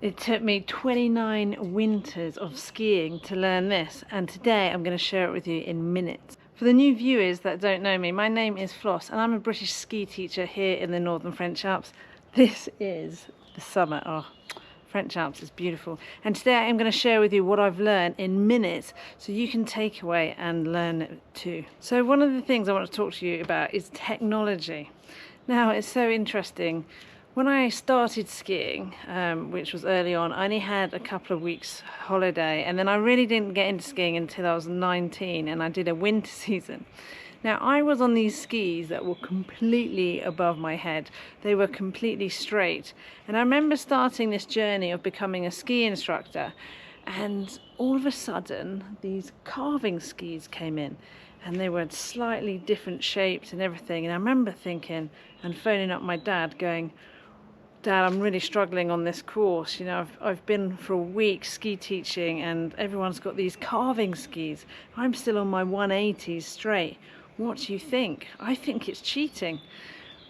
It took me 29 winters of skiing to learn this, and today I'm going to share it with you in minutes. For the new viewers that don't know me, my name is Floss and I'm a British ski teacher here in the northern French Alps. This is the summer. Oh, French Alps is beautiful. And today I'm going to share with you what I've learned in minutes so you can take away and learn it too. So one of the things I want to talk to you about is technology. Now, it's so interesting. When I started skiing, which was early on, I only had a couple of weeks holiday, and then I really didn't get into skiing until I was 19 and I did a winter season. Now, I was on these skis that were completely above my head. They were completely straight. And I remember starting this journey of becoming a ski instructor, and all of a sudden these carving skis came in. And they were slightly different shapes and everything. And I remember thinking and phoning up my dad going, "Dad, I'm really struggling on this course. You know, I've been for a week ski teaching and everyone's got these carving skis. I'm still on my 180s straight. What do you think?" I think it's cheating.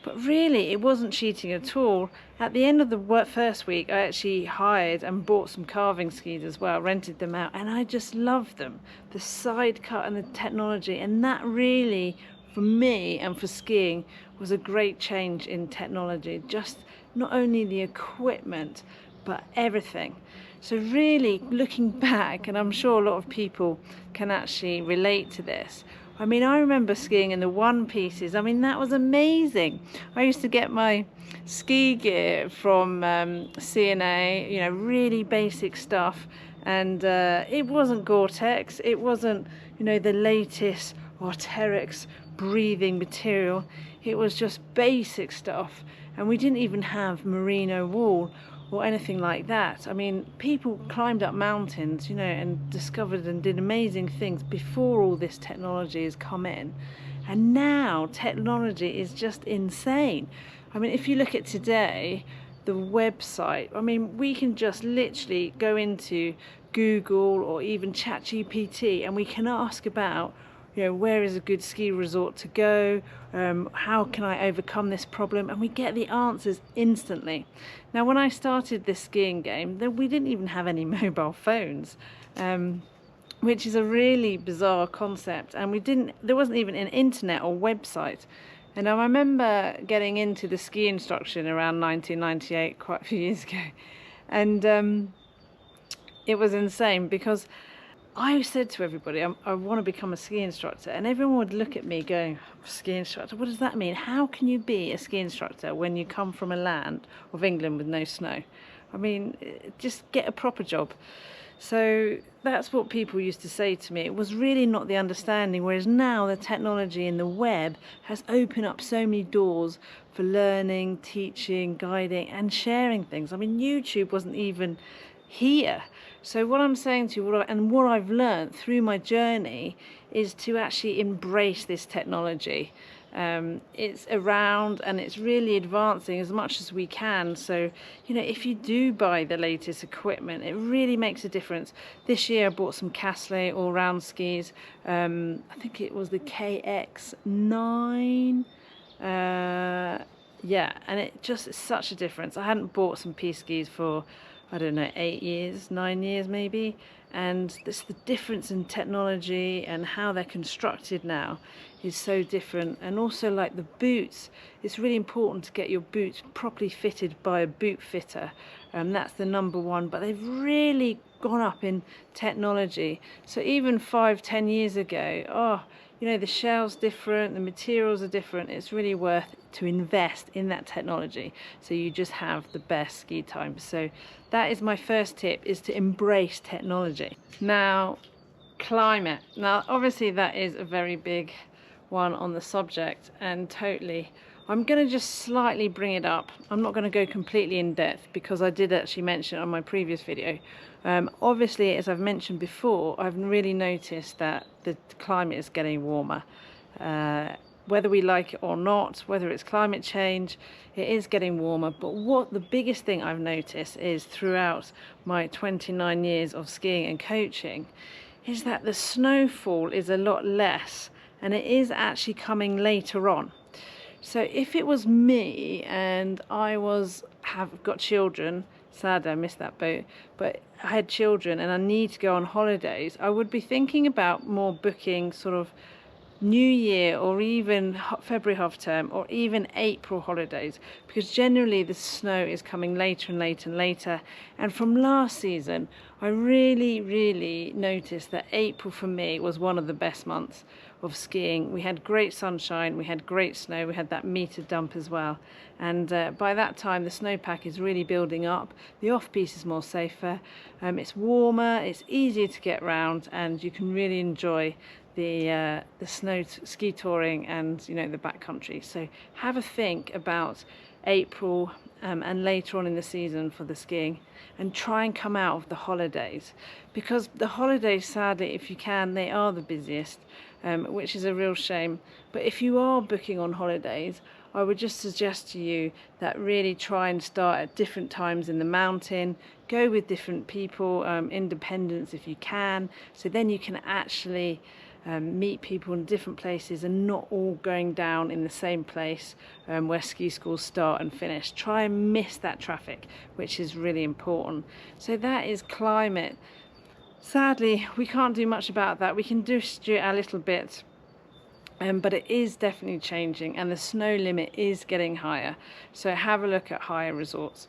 But really, it wasn't cheating at all. At the end of the first week, I actually hired and bought some carving skis as well, rented them out, and I just loved them. The side cut and the technology, and that really, for me and for skiing, was a great change in technology. Just not only the equipment, but everything. So really, looking back, and I'm sure a lot of people can actually relate to this. I mean, I remember skiing in the one pieces. I mean, that was amazing. I used to get my ski gear from C&A, you know, really basic stuff. And it wasn't Gore-Tex. It wasn't, you know, the latest Arc'teryx breathing material. It was just basic stuff. And we didn't even have merino wool or anything like that. I mean, people climbed up mountains, you know, and discovered and did amazing things before all this technology has come in. And now technology is just insane. I mean, if you look at today, the website, I mean, we can just literally go into Google or even ChatGPT and we can ask about, you know, where is a good ski resort to go? How can I overcome this problem? And we get the answers instantly. Now, when I started this skiing game, we didn't even have any mobile phones, which is a really bizarre concept. And there wasn't even an internet or website. And I remember getting into the ski instruction around 1998, quite a few years ago. And it was insane because I said to everybody, I want to become a ski instructor, and everyone would look at me going, "Ski instructor, what does that mean? How can you be a ski instructor when you come from a land of England with no snow? I mean, just get a proper job." So that's what people used to say to me. It was really not the understanding, whereas now the technology and the web has opened up so many doors for learning, teaching, guiding and sharing things. I mean, YouTube wasn't even here. So what I'm saying to you, what I've learned through my journey, is to actually embrace this technology. It's around and it's really advancing as much as we can. So, you know, if you do buy the latest equipment, it really makes a difference. This year I bought some Castley all-round skis. I think it was the KX9. Yeah, and it just is such a difference. I hadn't bought some piste skis for, I don't know, 8 years, 9 years maybe, and the difference in technology and how they're constructed now is so different. And also, like the boots, it's really important to get your boots properly fitted by a boot fitter, and that's the number one. But they've really gone up in technology. So even 5-10 years ago, oh, you know, the shell's different, the materials are different. It's really worth to invest in that technology so you just have the best ski time. So that is my first tip, is to embrace technology. Now, climate. Now, obviously that is a very big one on the subject, and totally, I'm going to just slightly bring it up. I'm not going to go completely in depth because I did actually mention it on my previous video. Obviously, as I've mentioned before, I've really noticed that the climate is getting warmer. Whether we like it or not, whether it's climate change, it is getting warmer. But what the biggest thing I've noticed is, throughout my 29 years of skiing and coaching, is that the snowfall is a lot less, and it is actually coming later on. So if it was me and have got children sad I missed that boat, but I had children and I need to go on holidays, I would be thinking about more booking sort of New Year or even February half term or even April holidays, because generally the snow is coming later and later and later. And from last season I really noticed that April for me was one of the best months of skiing. We had great sunshine, we had great snow, we had that meter dump as well, and by that time the snowpack is really building up, the off-piste is more safer, it's warmer, it's easier to get around, and you can really enjoy the snow ski touring and, you know, the backcountry. So have a think about April and later on in the season for the skiing, and try and come out of the holidays, because the holidays, sadly, if you can, they are the busiest, which is a real shame. But if you are booking on holidays, I would just suggest to you that really try and start at different times in the mountain, go with different people, independents if you can, so then you can actually meet people in different places and not all going down in the same place where ski schools start and finish. Try and miss that traffic, which is really important. So that is climate. Sadly, we can't do much about that. We can just do a little bit, but it is definitely changing, and the snow limit is getting higher. So have a look at higher resorts.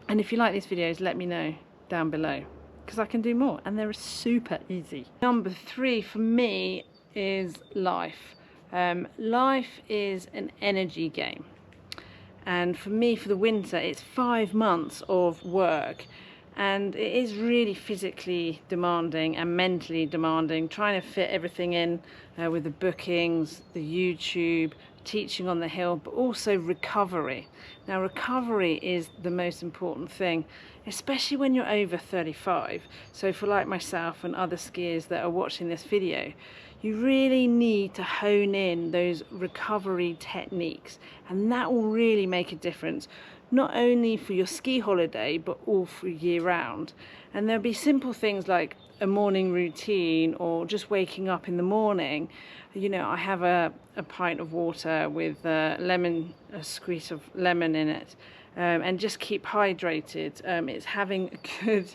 And if you like these videos, let me know down below, because I can do more, and they're super easy. Number 3 for me is life. Life is an energy game, and for me, for the winter, it's 5 months of work, and it is really physically demanding and mentally demanding, trying to fit everything in with the bookings, the YouTube, teaching on the hill, but also recovery. Now, recovery is the most important thing, especially when you're over 35. So for like myself and other skiers that are watching this video, you really need to hone in those recovery techniques, and that will really make a difference, not only for your ski holiday but all for year round. And there'll be simple things like a morning routine, or just waking up in the morning. You know, I have a pint of water with a squeeze of lemon in it, and just keep hydrated. It's having a good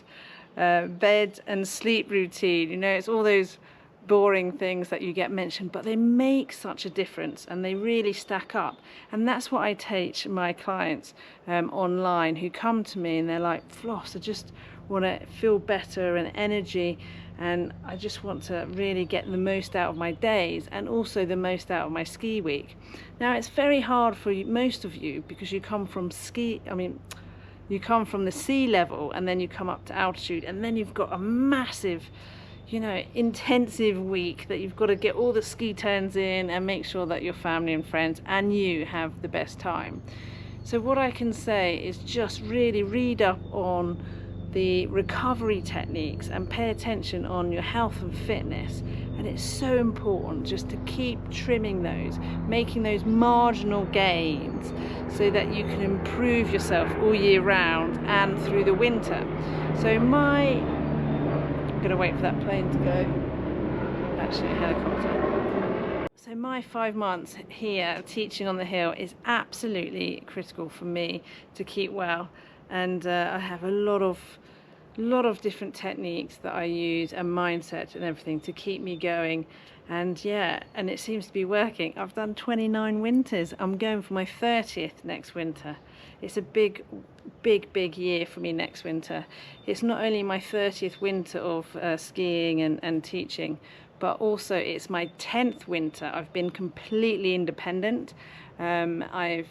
bed and sleep routine. You know, it's all those boring things that you get mentioned, but they make such a difference and they really stack up. And that's what I teach my clients online who come to me and they're like, Floss, I just want to feel better and energy, and I just want to really get the most out of my days and also the most out of my ski week. Now, it's very hard for most of you because you come from you come from the sea level and then you come up to altitude, and then you've got a massive, you know, intensive week that you've got to get all the ski turns in and make sure that your family and friends and you have the best time. So what I can say is just really read up on the recovery techniques and pay attention on your health and fitness. And it's so important just to keep trimming those, making those marginal gains so that you can improve yourself all year round and through the winter. So I'm gonna wait for that plane to go, actually a helicopter. So my 5 months here teaching on the hill is absolutely critical for me to keep well, and I have a lot of different techniques that I use and mindset and everything to keep me going. And yeah, and it seems to be working. I've done 29 winters. I'm going for my 30th next winter. It's a big year for me next winter. It's not only my 30th winter of skiing and teaching, but also it's my 10th winter. I've been completely independent. I've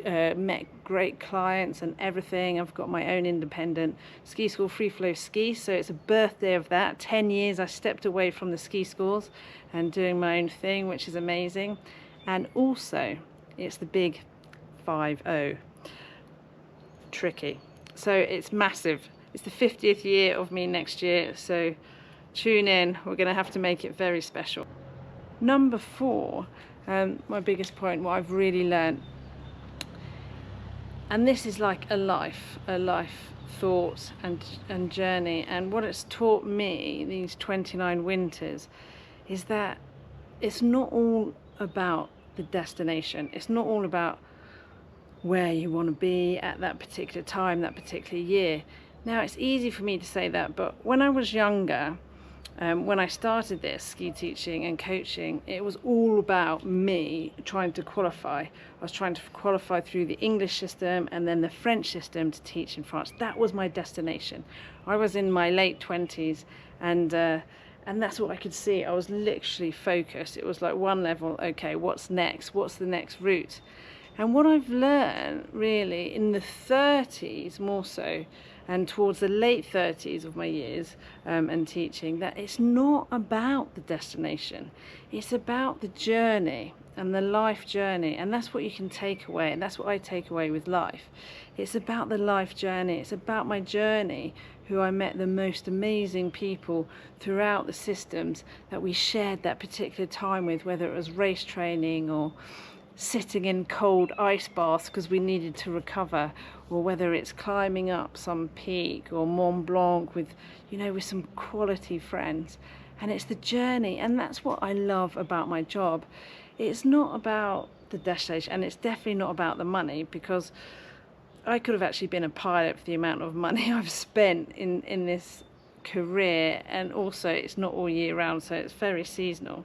met great clients and everything. I've got my own independent ski school, Free Flow Ski, so it's a birthday of that. 10 years I stepped away from the ski schools and doing my own thing, which is amazing. And also it's the big 5-0. Tricky. So it's massive. It's the 50th year of me next year, so tune in. We're going to have to make it very special. Number 4, my biggest point, what I've really learned, and this is like a life thought and journey, and what it's taught me these 29 winters is that it's not all about the destination. It's not all about where you want to be at that particular time, that particular year. Now, it's easy for me to say that, but when I was younger, when I started this ski teaching and coaching, it was all about me trying to qualify. I was trying to qualify through the English system and then the French system to teach in France. That was my destination. I was in my late 20s, and that's what I could see. I was literally focused. It was like one level, okay, what's next? What's the next route? And what I've learned really in the 30s more so, and towards the late 30s of my years and teaching, that it's not about the destination. It's about the journey and the life journey. And that's what you can take away. And that's what I take away with life. It's about the life journey. It's about my journey, who I met the most amazing people throughout the systems that we shared that particular time with, whether it was race training or sitting in cold ice baths because we needed to recover, or whether it's climbing up some peak or Mont Blanc with, you know, with some quality friends. And it's the journey, and that's what I love about my job. It's not about the destination, and it's definitely not about the money, because I could have actually been a pilot for the amount of money I've spent in this career, and also it's not all year round, so it's very seasonal.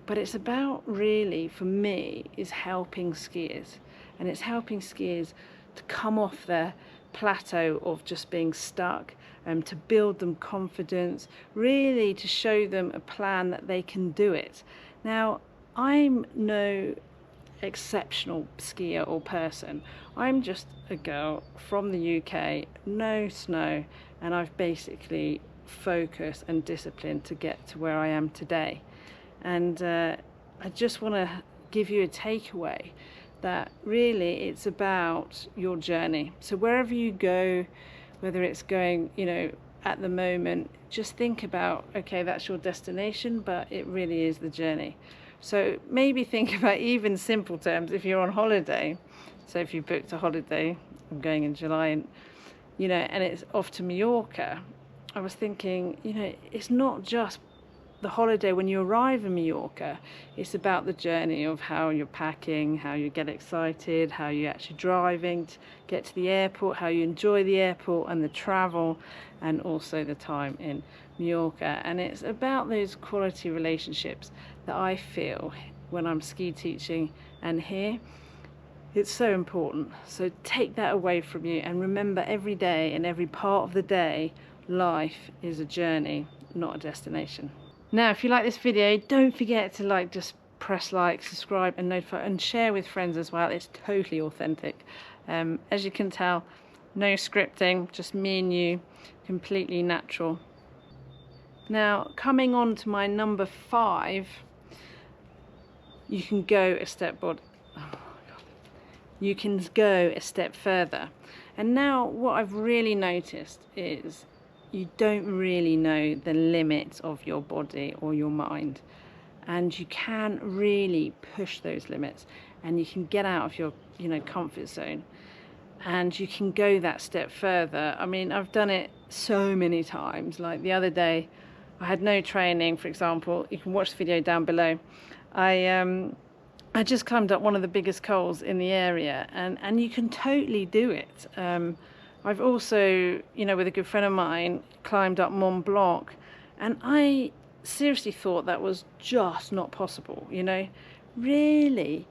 But it's about, really, for me, is helping skiers. And it's helping skiers to come off their plateau of just being stuck, to build them confidence, really to show them a plan that they can do it. Now, I'm no exceptional skier or person. I'm just a girl from the UK, no snow, and I've basically focused and disciplined to get to where I am today. And I just want to give you a takeaway that really it's about your journey. So wherever you go, whether it's going, you know, at the moment, just think about, okay, that's your destination, but it really is the journey. So maybe think about even simple terms if you're on holiday. So if you booked a holiday, I'm going in July, and you know, and it's off to Mallorca, I was thinking, you know, it's not just the holiday when you arrive in Mallorca. It's about the journey of how you're packing, how you get excited, how you're actually driving to get to the airport, how you enjoy the airport and the travel, and also the time in Mallorca. And it's about those quality relationships that I feel when I'm ski teaching and here. It's so important. So take that away from you, and remember, every day and every part of the day, life is a journey, not a destination. Now, if you like this video, don't forget to just press like, subscribe and notify, and share with friends as well. It's totally authentic. As you can tell, no scripting, just me and you, completely natural. Now, coming on to my number 5, you can go a step you can go a step further. And now what I've really noticed is you don't really know the limits of your body or your mind, and you can really push those limits, and you can get out of your comfort zone, and you can go that step further. I mean, I've done it so many times. Like the other day, I had no training, for example. You can watch the video down below. I just climbed up one of the biggest cols in the area, and you can totally do it. I've also, with a good friend of mine, climbed up Mont Blanc, and I seriously thought that was just not possible, Really,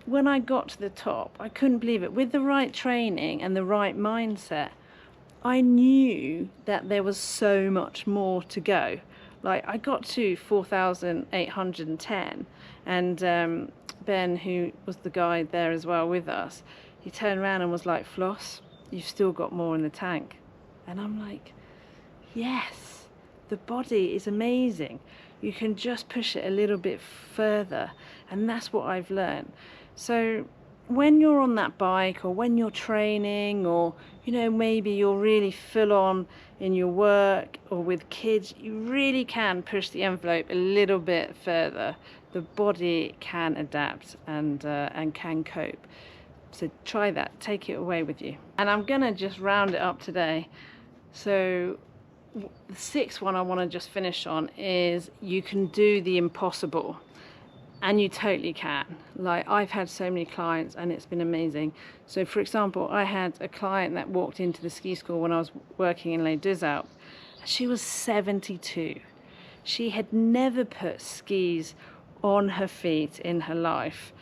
when I got to the top, I couldn't believe it. With the right training and the right mindset, I knew that there was so much more to go. Like, I got to 4,810, and Ben, who was the guide there as well with us, he turned around and was like, "Floss, you've still got more in the tank." And I'm like, yes, the body is amazing. You can just push it a little bit further, and that's what I've learned. So when you're on that bike, or when you're training, or maybe you're really full on in your work or with kids, you really can push the envelope a little bit further. The body can adapt and can cope. So try that, take it away with you. And I'm gonna just round it up today. So the 6th one I want to just finish on is you can do the impossible. And you totally can. Like, I've had so many clients and it's been amazing. So for example, I had a client that walked into the ski school when I was working in Les Deux Alpes. She was 72. She had never put skis on her feet in her life,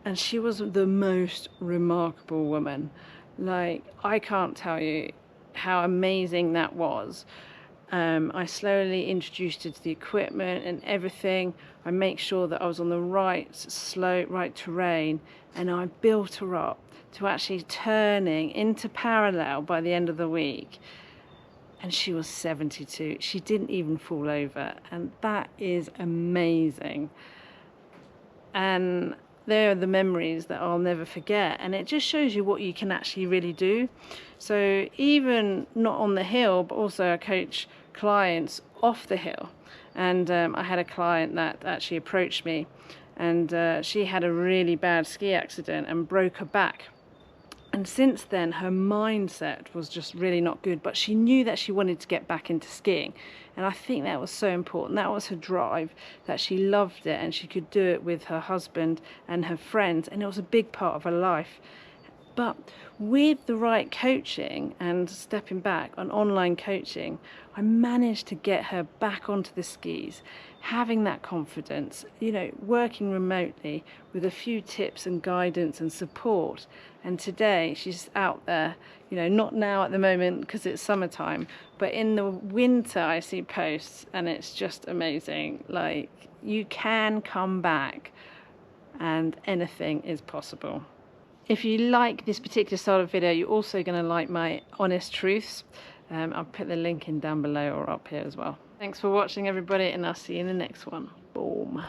and she was the most remarkable woman. Like, I can't tell you how amazing that was. I slowly introduced her to the equipment and everything. I make sure that I was on the right slope, right terrain, and I built her up to actually turning into parallel by the end of the week. And she was 72. She didn't even fall over, and that is amazing. And they're the memories that I'll never forget, and it just shows you what you can actually really do. So even not on the hill, but also I coach clients off the hill. And I had a client that actually approached me, and she had a really bad ski accident and broke her back. And since then, her mindset was just really not good, but she knew that she wanted to get back into skiing. And I think that was so important. That was her drive, that she loved it and she could do it with her husband and her friends. And it was a big part of her life. But with the right coaching and stepping back on online coaching, I managed to get her back onto the skis, having that confidence, you know, working remotely with a few tips and guidance and support. And today she's out there, you know, not now at the moment because it's summertime, but in the winter I see posts and it's just amazing. Like, you can come back and anything is possible. If you like this particular style of video, you're also going to like my honest truths. I'll put the link in down below or up here as well. Thanks for watching, everybody, and I'll see you in the next one. Boom.